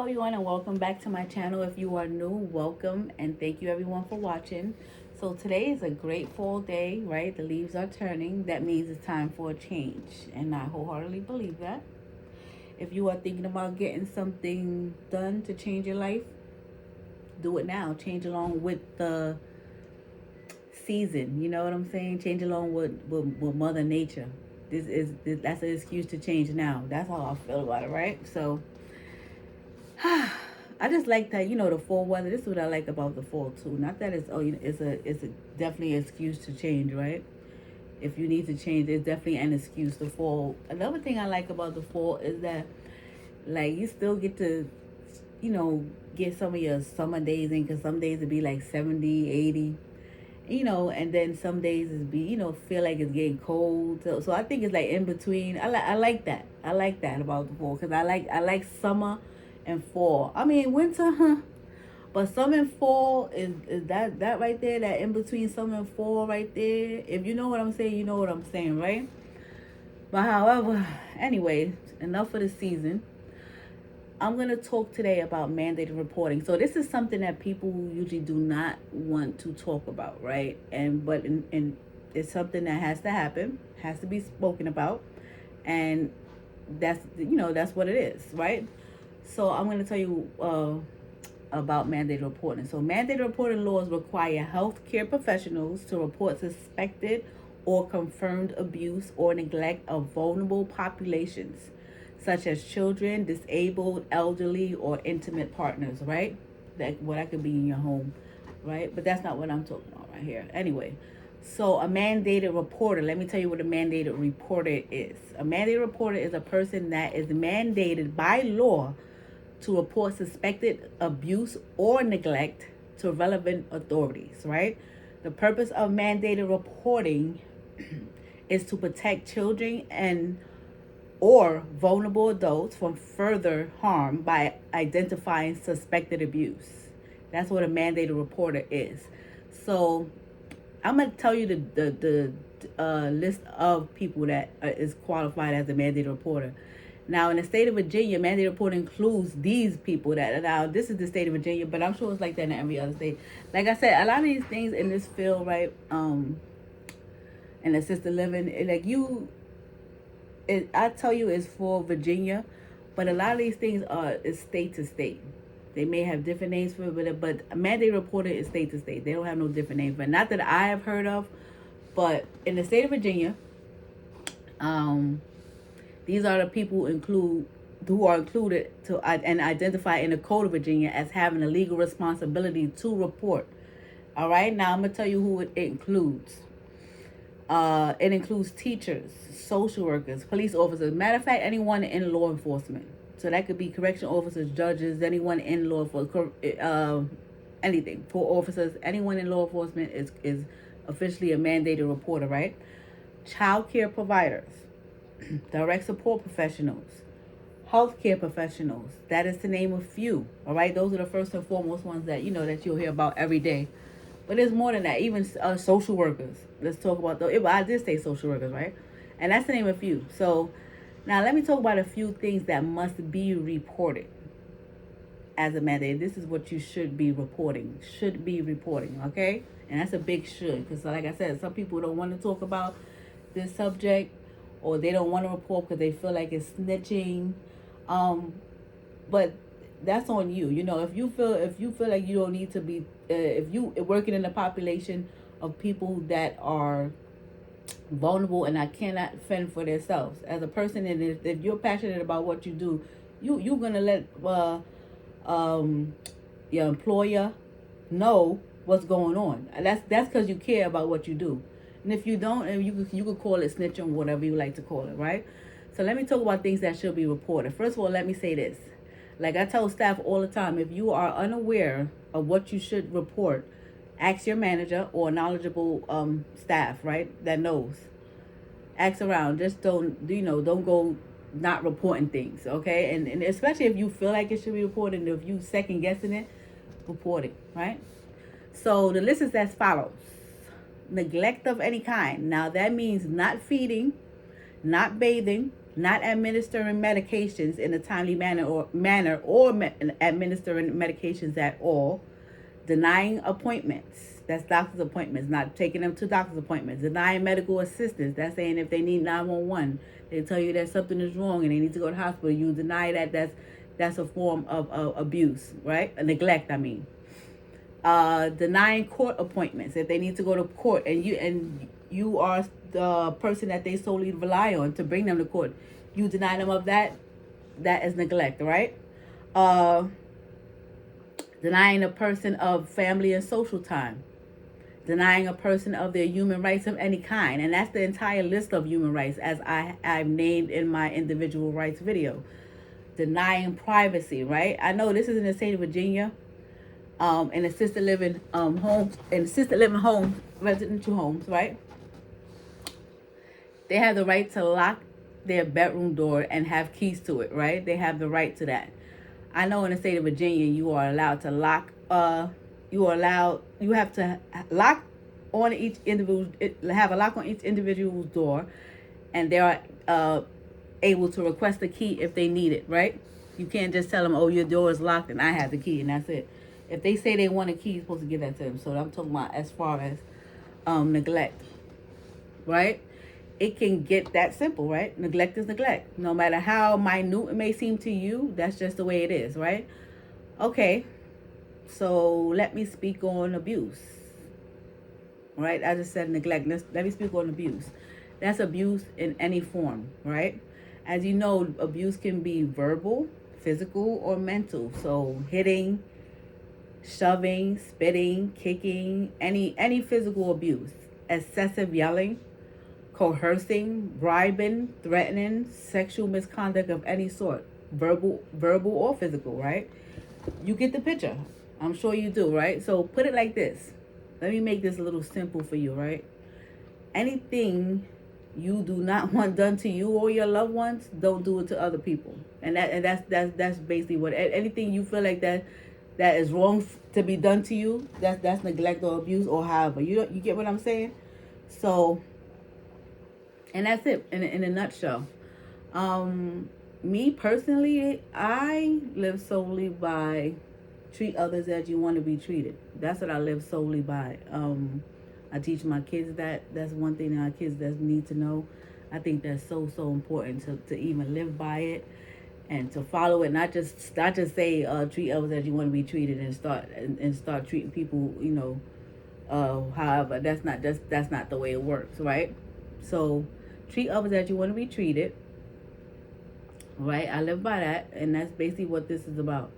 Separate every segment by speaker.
Speaker 1: everyone, and welcome back to my channel. If you are new, welcome, and thank you everyone for watching. So today is a great fall day, right? The leaves are turning. That means it's time for a change, and I wholeheartedly believe that. If you are thinking about getting something done to change your life, do it now. Change along with the season. You know what I'm saying? Change along with Mother Nature. That's an excuse to change now. That's how I feel about it, right? So I just like that, the fall weather. This is what I like about the fall too. Not that it's it's a definitely an excuse to change, right? If you need to change, there's definitely an excuse to fall. Another thing I like about the fall is that like you still get to, get some of your summer days in, because some days it be like 70, 80, and then some days it be, feel like it's getting cold. So I think it's like in between. I like that. I like that about the fall, because I like summer and fall. I mean winter, huh? But summer and fall is that right there, that in between summer and fall right there. If you know what I'm saying, you know what I'm saying, right? But however, anyway, enough for the season. I'm going to talk today about mandated reporting. So this is something that people usually do not want to talk about, right? And it's something that has to happen, has to be spoken about, and that's what it is, right? So I'm going to tell you about mandated reporting. So mandated reporting laws require healthcare professionals to report suspected or confirmed abuse or neglect of vulnerable populations, such as children, disabled, elderly, or intimate partners, right? That could be in your home, right? But that's not what I'm talking about right here. Anyway, so a mandated reporter, let me tell you what a mandated reporter is. A mandated reporter is a person that is mandated by law to report suspected abuse or neglect to relevant authorities, right? The purpose of mandated reporting is to protect children and or vulnerable adults from further harm by identifying suspected abuse. That's what a mandated reporter is. So I'm going to tell you the list of people that is qualified as a mandated reporter. Now, in the state of Virginia, mandated reporting includes these people. Now, this is the state of Virginia, but I'm sure it's like that in every other state. Like I said, a lot of these things in this field, right, in assisted living, I tell you, it's for Virginia, but a lot of these things is state to state. They may have different names for it, but a mandated reporter is state to state. They don't have no different names, but not that I have heard of. But in the state of Virginia, um, these are the people who are included to and identified in the Code of Virginia as having a legal responsibility to report. All right, now I'm gonna tell you who it includes. It includes teachers, social workers, police officers. Matter of fact, anyone in law enforcement. So that could be correction officers, judges, anyone in law enforcement, anything. For officers, anyone in law enforcement is officially a mandated reporter, right? Child care providers, direct support professionals, healthcare professionals. That is to name a few. All right, those are the first and foremost ones that that you'll hear about every day. But there's more than that. Even social workers. Let's talk about those. I did say social workers, right? And that's to name a few. So now let me talk about a few things that must be reported as a mandate. This is what you should be reporting. Should be reporting, okay? And that's a big should, because like I said, some people don't want to talk about this subject, or they don't want to report because they feel like it's snitching. But that's on you. If you feel like you don't need to be, if you working in a population of people that are vulnerable and I cannot fend for themselves as a person, and if you're passionate about what you do, you're gonna let your employer know what's going on. And that's because you care about what you do. And if you don't, and you could call it snitching, whatever you like to call it, right? So let me talk about things that should be reported. First of all, let me say this. Like I tell staff all the time, if you are unaware of what you should report, ask your manager or knowledgeable staff, right, that knows. Ask around. Just don't go not reporting things, okay? And especially if you feel like it should be reported, and if you second guessing it, report it, right? So the list is as follows. Neglect of any kind. Now that means not feeding, not bathing, not administering medications in a timely administering medications at all, denying appointments, that's doctor's appointments, not taking them to doctor's appointments, denying medical assistance, that's saying if they need 911, they tell you that something is wrong and they need to go to the hospital, you deny that. That's a form of abuse, right? A neglect, I mean. Denying court appointments if they need to go to court, and you are the person that they solely rely on to bring them to court, you deny them of that. That is neglect, right? Denying a person of family and social time, denying a person of their human rights of any kind, and that's the entire list of human rights as I've named in my individual rights video. Denying privacy, right? I know this is in the state of Virginia. In assisted living homes, residential homes, right? They have the right to lock their bedroom door and have keys to it, right? They have the right to that. I know in the state of Virginia, you are allowed to lock. You have to lock on each individual. Have a lock on each individual's door, and they are able to request a key if they need it, right? You can't just tell them, "Oh, your door is locked, and I have the key," and that's it. If they say they want a key, you're supposed to give that to them. So I'm talking about as far as neglect, right? It can get that simple, right? Neglect is neglect. No matter how minute it may seem to you, that's just the way it is, right? Okay, so let me speak on abuse, right? I just said neglect. Let me speak on abuse. That's abuse in any form, right? As you know, abuse can be verbal, physical, or mental. So hitting, shoving, spitting, kicking, any physical abuse, excessive yelling, coercing, bribing, threatening, sexual misconduct of any sort, verbal or physical, right? You get the picture. I'm sure you do, right? So put it like this. Let me make this a little simple for you, right? Anything you do not want done to you or your loved ones, don't do it to other people. And that's basically what, anything you feel like that is wrong to be done to you, that's neglect or abuse or however. You get what I'm saying? So, and that's it in a nutshell. Me personally, I live solely by treat others as you want to be treated. That's what I live solely by. I teach my kids that. That's one thing that our kids that need to know. I think that's so important to even live by it and to follow it. Not just say treat others as you want to be treated and start treating people, however. That's not the way it works, right? So treat others as you want to be treated. Right? I live by that, and that's basically what this is about.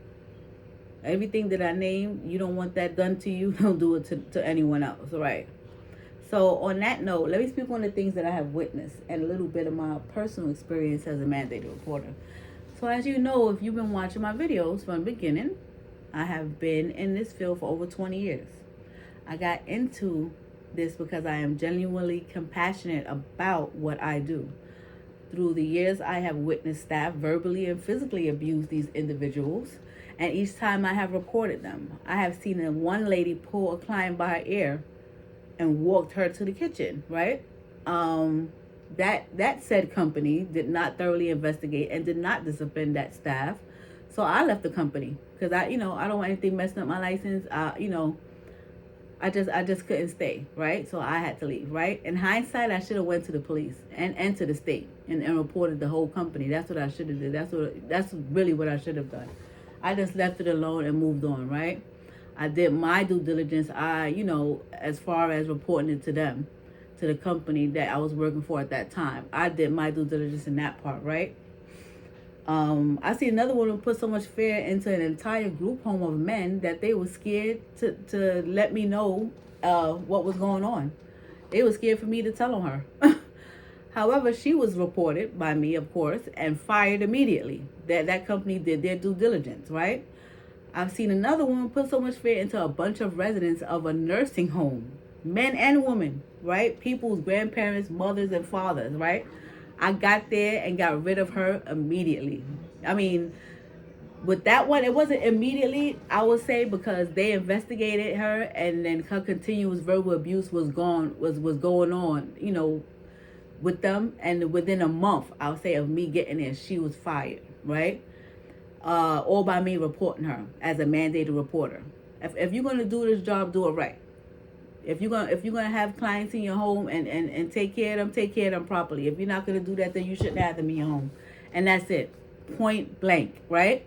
Speaker 1: Everything that I name, you don't want that done to you, don't do it to anyone else, right? So on that note, let me speak on the things that I have witnessed and a little bit of my personal experience as a mandated reporter. So as you know, if you've been watching my videos from the beginning, I have been in this field for over 20 years. I got into this because I am genuinely compassionate about what I do. Through the years, I have witnessed staff verbally and physically abuse these individuals, and each time I have reported them. I have seen one lady pull a client by her ear and walked her to the kitchen, right? That said company did not thoroughly investigate and did not discipline that staff. So I left the company because I don't want anything messing up my license. I just couldn't stay, right? So I had to leave, right? In hindsight, I should have went to the police and to the state and reported the whole company. That's what I should have did. That's really what I should have done. I just left it alone and moved on, right? I did my due diligence. As far as reporting it to them, to the company that I was working for at that time. I did my due diligence in that part, right? I see another woman put so much fear into an entire group home of men that they were scared to let me know what was going on. They were scared for me to tell on her. However, she was reported by me, of course, and fired immediately. That company did their due diligence, right? I've seen another woman put so much fear into a bunch of residents of a nursing home, men and women, right? People's grandparents, mothers, and fathers, right? I got there and got rid of her immediately. I mean, with that one, it wasn't immediately, I would say, because they investigated her and then her continuous verbal abuse was going on, with them, and within a month, I'll say, of me getting there, she was fired, right? All by me reporting her as a mandated reporter. If you're gonna do this job, do it right. If you're gonna have clients in your home and take care of them properly. If you're not gonna do that, then you shouldn't have them in your home, and that's it, point blank, right?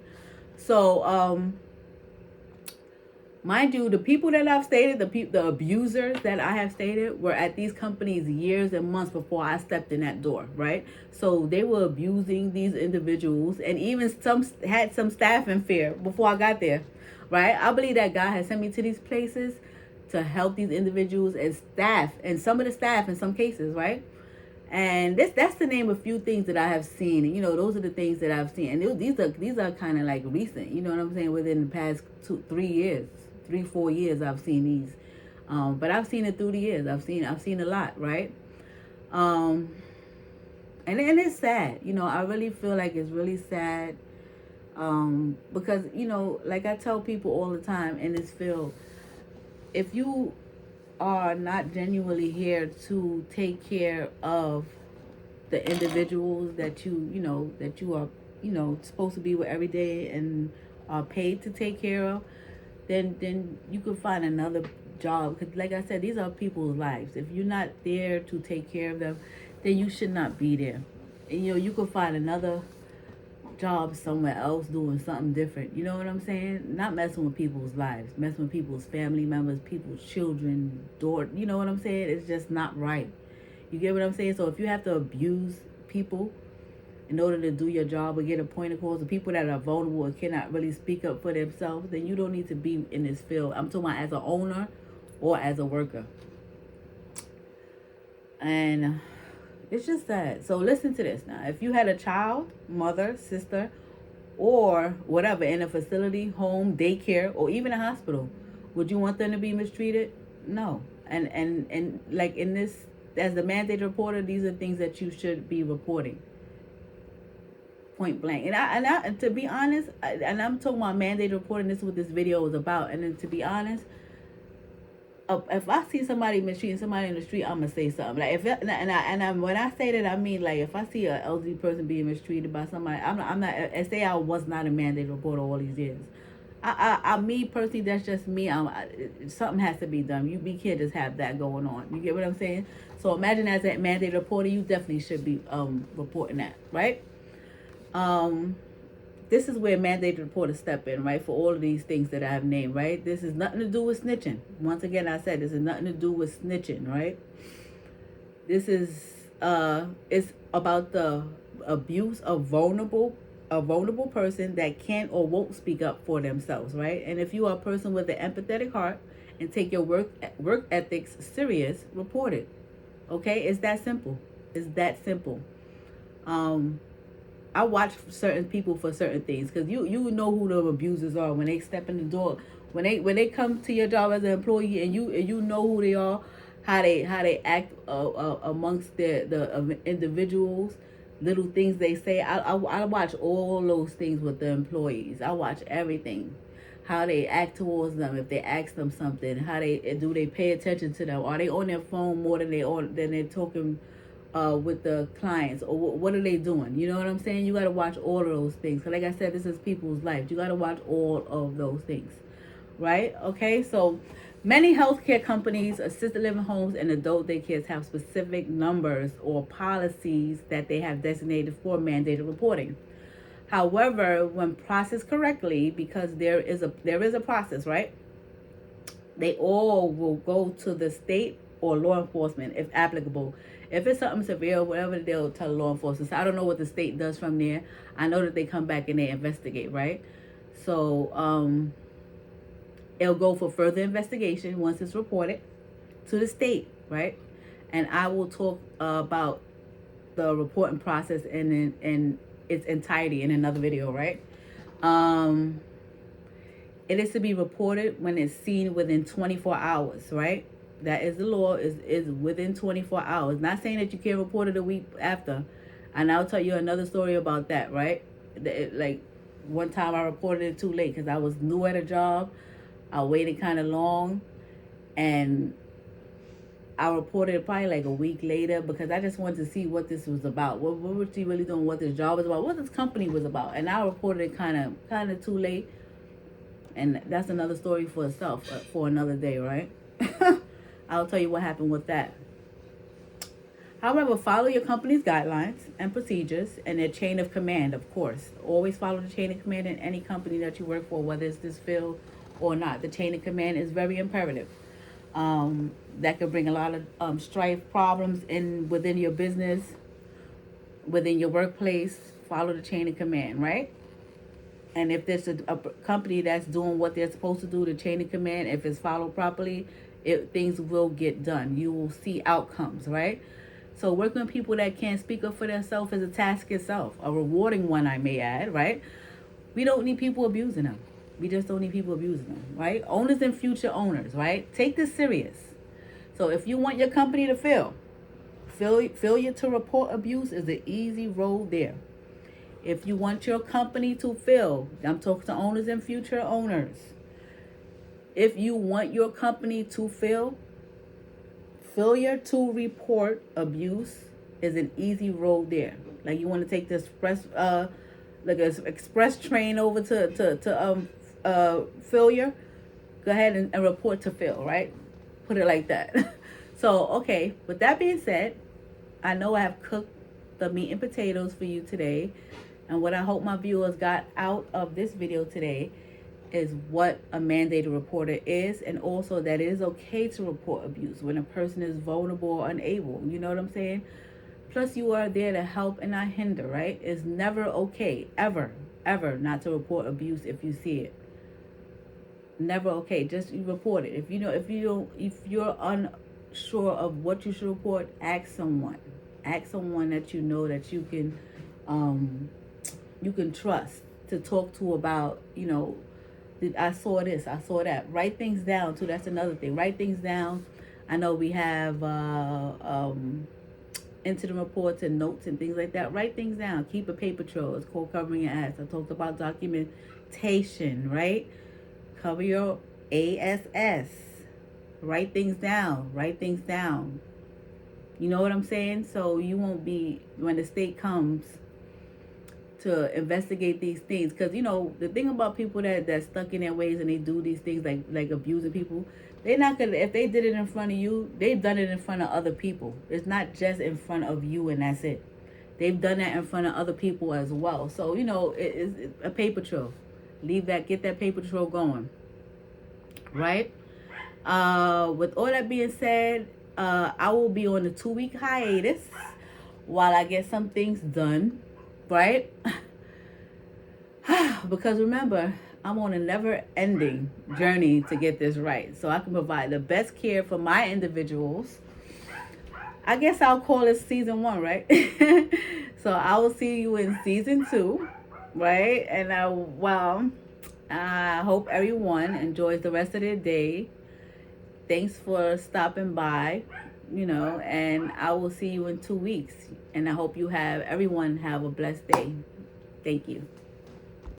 Speaker 1: So mind you, the people that I've stated, the abusers that I have stated, were at these companies years and months before I stepped in that door, right? So they were abusing these individuals, and even some had some staff in fear before I got there, right? I believe that God has sent me to these places to help these individuals and staff, and some of the staff in some cases, right? And that's the name of a few things that I have seen. And, those are the things that I've seen. And these are kind of like recent, you know what I'm saying? Within the past 4 years, I've seen these. But I've seen it through the years. I've seen a lot, right? And it's sad. I really feel like it's really sad. Because, like I tell people all the time in this field, if you are not genuinely here to take care of the individuals that you are supposed to be with every day and are paid to take care of, then you could find another job. Because like I said, these are people's lives. If you're not there to take care of them, then you should not be there. And you could find another job somewhere else doing something different. You know what I'm saying? Not messing with people's lives, messing with people's family members, people's children, daughter. You know what I'm saying? It's just not right. You get what I'm saying? So if you have to abuse people in order to do your job or get a point across, the people that are vulnerable and cannot really speak up for themselves, then you don't need to be in this field. I'm talking about as an owner or as a worker. And it's just sad. So listen to this now. If you had a child, mother, sister, or whatever in a facility, home, daycare, or even a hospital, would you want them to be mistreated? No. And like in this, as the mandated reporter, these are things that you should be reporting. Point blank. And I to be honest, and I'm talking about mandated reporting, this is what this video is about. And then to be honest, if I see somebody mistreating somebody in the street, I'm gonna say something. Like when I say that, I mean, like, if I see an elderly person being mistreated by somebody, I'm not. And say I was not a mandated reporter all these years. Me personally, that's just me. Something has to be done. We can't just have that going on. You get what I'm saying? So imagine as a mandated reporter, you definitely should be reporting that, right? This is where mandated reporters step in, right? For all of these things that I have named, right? This is nothing to do with snitching. Once again, I said this is nothing to do with snitching, right? This is it's about the abuse of a vulnerable person that can't or won't speak up for themselves, right? And if you are a person with an empathetic heart and take your work ethics serious, report it. Okay, it's that simple. It's that simple. I watch certain people for certain things, because you know who the abusers are when they step in the door, when they come to your job as an employee, and you know who they are, how they act amongst the individuals, little things they say. I watch all those things with the employees. I watch everything, how they act towards them, if they ask them something, how they pay attention to them, are they on their phone more than they're talking with the clients, or what are they doing? You know what I'm saying? You got to watch all of those things. Cause like I said, this is people's life. You got to watch all of those things, right? Okay, so many healthcare companies, assisted living homes, and adult daycares have specific numbers or policies that they have designated for mandated reporting. However, when processed correctly, because there is a process, right? They all will go to the state or law enforcement if applicable. If it's something severe or whatever, they'll tell law enforcement. So I don't know what the state does from there. I know that they come back and they investigate, right? So it'll go for further investigation once it's reported to the state, right? And I will talk about the reporting process in its entirety in another video, right? It is to be reported when it's seen within 24 hours, right? That is the law, is within 24 hours. Not saying that you can't report it a week after. And I'll tell you another story about that, right? Like, one time I reported it too late because I was new at a job. I waited kind of long. And I reported it probably like a week later because I just wanted to see what this was about. What was she really doing? What this job was about? What this company was about? And I reported it kind of too late. And that's another story for itself, for another day, right? I'll tell you what happened with that. However, follow your company's guidelines and procedures and their chain of command, of course. Always follow the chain of command in any company that you work for, whether it's this field or not. The chain of command is very imperative. That could bring a lot of strife, problems within your business, within your workplace. Follow the chain of command, right? And if there's a company that's doing what they're supposed to do, the chain of command, if it's followed properly, things will get done. You will see outcomes, right? So working with people that can't speak up for themselves is a task itself, a rewarding one, I may add, right? We don't need people abusing them. We just don't need people abusing them, right? Owners and future owners, right? Take this serious. So if you want your company to failure to report abuse is an easy road there. If you want your company to fail, I'm talking to owners and future owners. If you want your company to fail, failure to report abuse is an easy road there. Like you want to take the express train over to failure, go ahead and report to fail, right? Put it like that. So, okay, with that being said, I know I have cooked the meat and potatoes for you today. And what I hope my viewers got out of this video today is what a mandated reporter is, and also that it is okay to report abuse when a person is vulnerable or unable. You know what I'm saying? Plus, you are there to help and not hinder, right? It's never okay, ever, not to report abuse if you see it. Never okay. Just report it. If you're unsure of what you should report, ask someone. Ask someone that you know that you can trust to talk to about, I saw this, I saw that. Write things down too. That's another thing. Write things down. I know we have incident reports and notes and things like that. Write things down. Keep a paper trail. It's called covering your ass. I talked about documentation, right? Cover your ASS. Write things down. Write things down. You know what I'm saying? So you won't be, when the state comes to investigate these things, because the thing about people that's stuck in their ways and they do these things like abusing people, they're not gonna, if they did it in front of you, they've done it in front of other people. It's not just in front of you and that's it. They've done that in front of other people as well. So it's a paper trail. Get that paper trail going, right? With all that being said, I will be on a 2-week hiatus while I get some things done, right? Because remember, I'm on a never-ending journey to get this right, so I can provide the best care for my individuals. I guess I'll call it season 1, right? So I will see you in season 2, right? And I hope everyone enjoys the rest of their day. Thanks for stopping by, and I will see you in 2 weeks. And I hope everyone have a blessed day. Thank you.